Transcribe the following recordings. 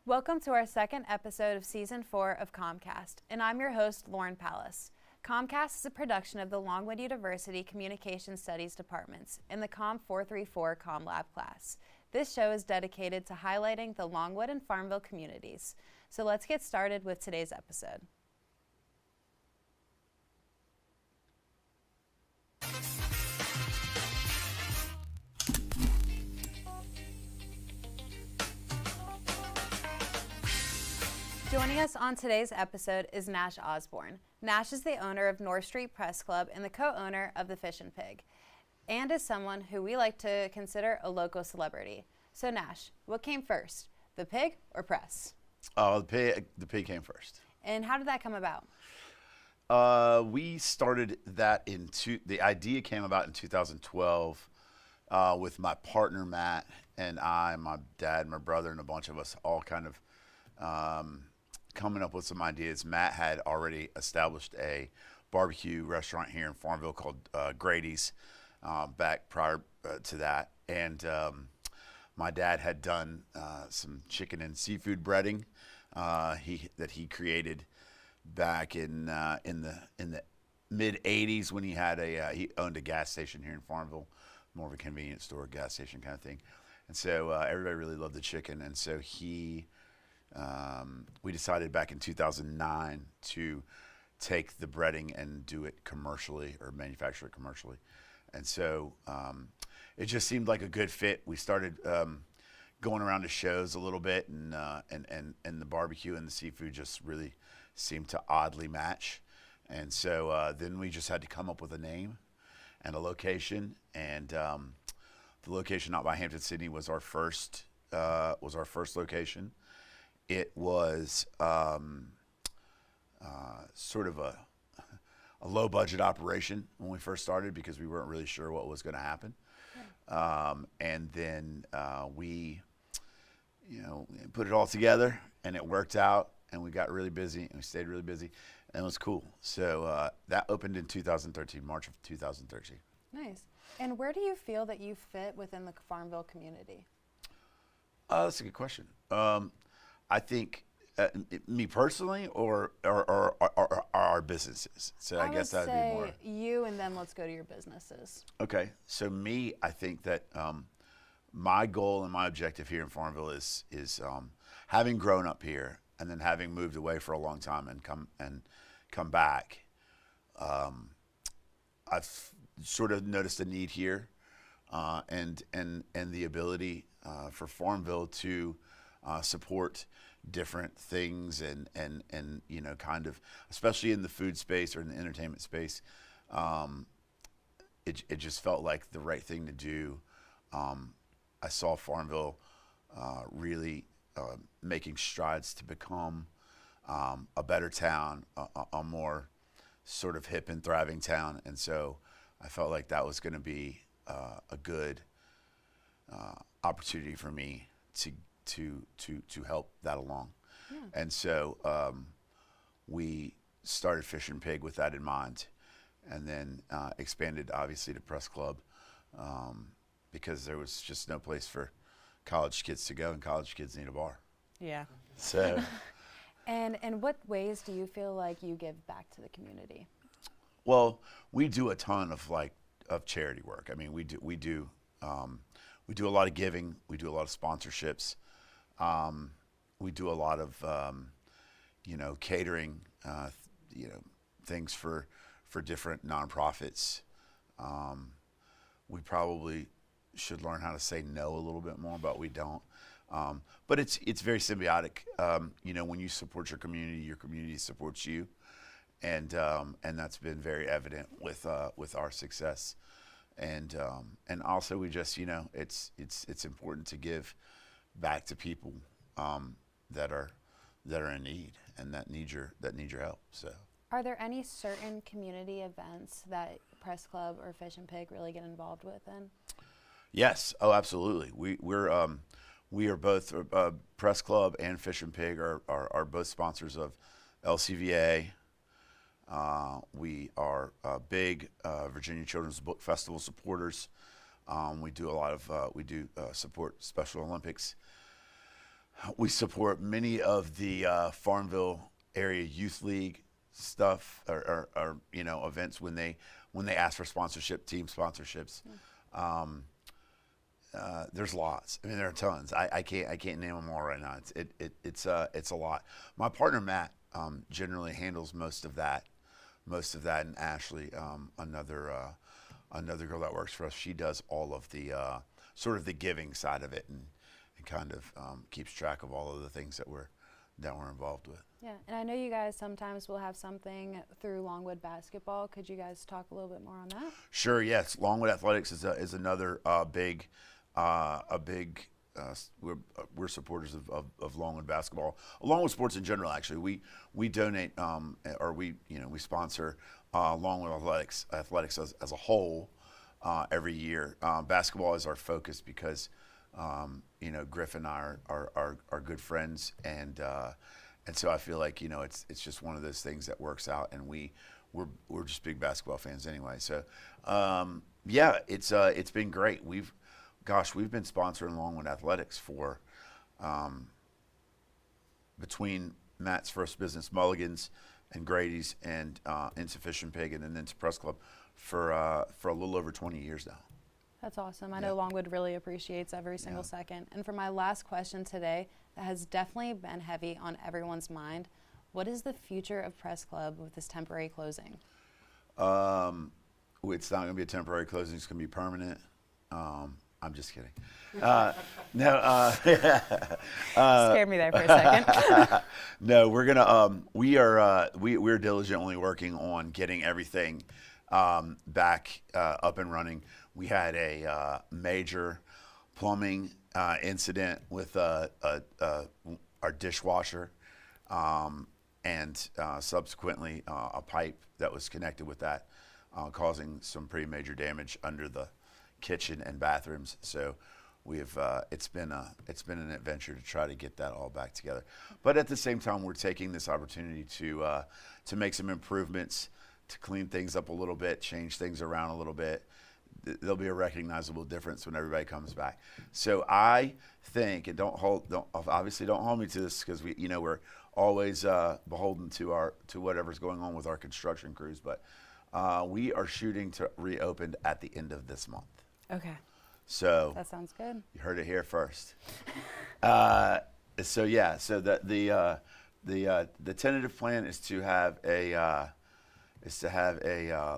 Welcome to our second episode of Season 4 of COMMCast, and I'm your host, Lauren Pallas. COMMCast is a production of the Longwood University Communication Studies Departments in the COM 434 COM Lab class. This show is dedicated to highlighting the Longwood and Farmville communities. So let's get started with today's episode. Joining us on today's episode is Nash Osborn. Nash is the owner of North Street Press Club and the co-owner of the Fishin Pig, and is someone who we like to consider a local celebrity. So Nash, what came first, the pig or press? Oh, the pig came first. And how did that come about? We started that the idea came about in 2012 with my partner Matt and I, my dad, my brother, and a bunch of us all kind of coming up with some ideas. Matt had already established a barbecue restaurant here in Farmville called Grady's back prior to that, and my dad had done some chicken and seafood breading that he created back in the mid '80s when he owned a gas station here in Farmville, more of a convenience store, gas station kind of thing, and so everybody really loved the chicken, and so we decided back in 2009 to take the breading and do it commercially or manufacture it commercially. And so it just seemed like a good fit. We started going around to shows a little bit, and the barbecue and the seafood just really seemed to oddly match. And so then we just had to come up with a name and a location. And the location out by Hampton Sydney was our first location. It was sort of a low budget operation when we first started because we weren't really sure what was going to happen. Yeah. And then we, put it all together, and it worked out, and we got really busy, and we stayed really busy, and it was cool. So that opened in 2013, March of 2013. Nice. And where do you feel that you fit within the Farmville community? That's a good question. I think me personally, or our businesses. So I guess that'd be more you, and then let's go to your businesses. Okay, so me, I think that my goal and my objective here in Farmville is having grown up here and then having moved away for a long time and come back. I've sort of noticed a need here, and the ability for Farmville to support different things and kind of, especially in the food space or in the entertainment space, it just felt like the right thing to do. I saw Farmville really making strides to become a better town, a more sort of hip and thriving town, and so I felt like that was going to be a good opportunity for me to help that along. Yeah. And so we started Fishin Pig with that in mind, and then expanded obviously to Press Club because there was just no place for college kids to go, and college kids need a bar. Yeah. So And in what ways do you feel like you give back to the community? Well, we do a ton of charity work. I mean, we do a lot of giving. We do a lot of sponsorships. We do a lot of, catering, things for different nonprofits. We probably should learn how to say no a little bit more, but we don't. But it's very symbiotic. When you support your community supports you, and that's been very evident with our success. And also we just, it's important to give back to people that are in need and that need your help. So, are there any certain community events that Press Club or Fishin Pig really get involved with in? Yes. Oh, absolutely. We are both Press Club and Fishin Pig are both sponsors of LCVA. We are big Virginia Children's Book Festival supporters. We do a lot of support Special Olympics. We support many of the Farmville area youth league stuff or events when they ask for sponsorship, team sponsorships. There's lots. I mean, there are tons. I can't name them all right now. It's a lot. My partner Matt generally handles most of that, and Ashley, another girl that works for us, she does all of the sort of the giving side of it and kind of keeps track of all of the things that we're involved with. Yeah, and I know you guys sometimes will have something through Longwood basketball. Could you guys talk a little bit more on that? Sure. Yes, Longwood Athletics is another big. We're supporters of Longwood basketball, along with sports in general. Actually, we donate we sponsor Longwood athletics as a whole every year. Basketball is our focus because Griff and I are good friends, and so I feel like it's just one of those things that works out, and we're just big basketball fans anyway. So it's been great. We've been sponsoring Longwood Athletics for between Matt's first business, Mulligan's, and Grady's, and into Fishin Pig, and then to Press Club for a little over 20 years now. That's awesome. I know Longwood really appreciates every single second. And for my last question today, that has definitely been heavy on everyone's mind, what is the future of Press Club with this temporary closing? It's not going to be a temporary closing. It's going to be permanent. I'm just kidding. No. Scared me there for a second. No, we're gonna. We're diligently working on getting everything back up and running. We had a major plumbing incident with our dishwasher, and subsequently a pipe that was connected with that, causing some pretty major damage under the kitchen and bathrooms. So it's been an adventure to try to get that all back together. But at the same time, we're taking this opportunity to make some improvements, to clean things up a little bit, change things around a little bit. There'll be a recognizable difference when everybody comes back. So I think, and obviously don't hold me to this, because we're always beholden to whatever's going on with our construction crews, but we are shooting to reopen at the end of this month. Okay. So that sounds good. You heard it here first. So the tentative plan is to have a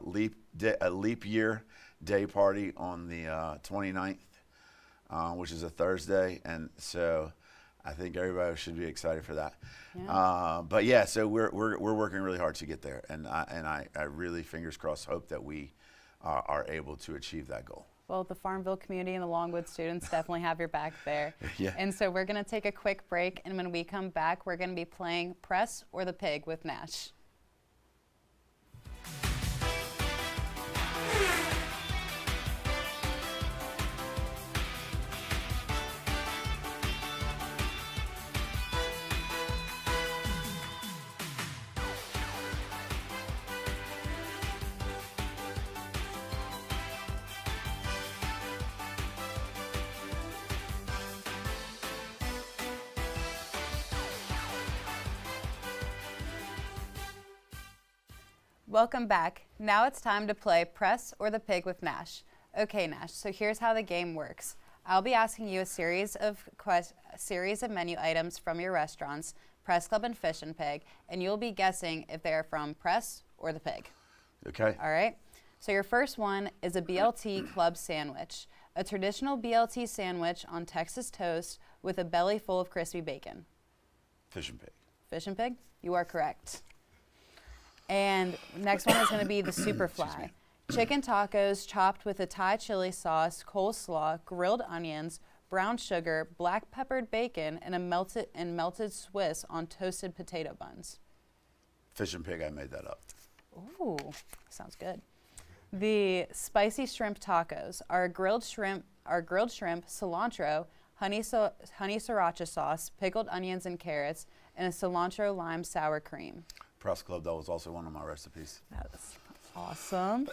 leap year day party on the 29th, which is a Thursday, and so I think everybody should be excited for that. Yeah. So we're working really hard to get there, and I really, fingers crossed, hope that we are able to achieve that goal. Well, the Farmville community and the Longwood students definitely have your back there. Yeah. And so we're going to take a quick break, and when we come back, we're going to be playing Press or the Pig with Nash. Welcome back. Now it's time to play Press or the Pig with Nash. Okay, Nash, so here's how the game works. I'll be asking you a series of menu items from your restaurants, Press Club and Fishin Pig, and you'll be guessing if they are from Press or the Pig. Okay. All right. So your first one is a BLT club sandwich, a traditional BLT sandwich on Texas toast with a belly full of crispy bacon. Fishin Pig. Fishin Pig? You are correct. And next one is going to be the Superfly. Chicken tacos chopped with a Thai chili sauce, coleslaw, grilled onions, brown sugar, black peppered bacon, and melted Swiss on toasted potato buns. Fishin Pig, I made that up. Ooh, sounds good. The spicy shrimp tacos are grilled shrimp, cilantro, honey sriracha sauce, pickled onions and carrots, and a cilantro lime sour cream. Press Club, that was also one of my recipes. Awesome.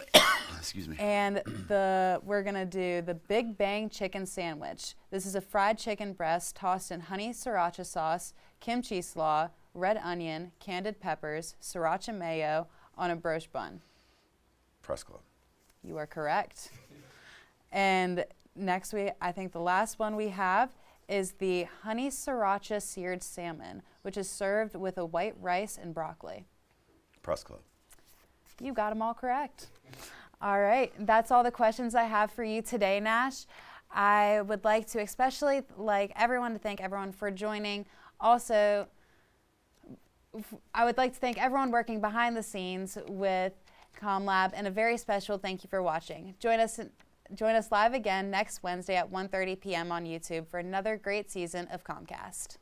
Excuse me. And we're gonna do the Big Bang chicken sandwich. This is a fried chicken breast tossed in honey sriracha sauce, kimchi slaw, red onion, candied peppers, sriracha mayo on a brioche bun. Press Club. You are correct. And next I think the last one we have is the honey sriracha seared salmon, which is served with a white rice and broccoli. Press Club. You got them all correct. All right, that's all the questions I have for you today, Nash. I would like to especially thank everyone for joining. Also, I would like to thank everyone working behind the scenes with CommLab, and a very special thank you for watching. Join us live again next Wednesday at 1:30 p.m. on YouTube for another great season of CommCast.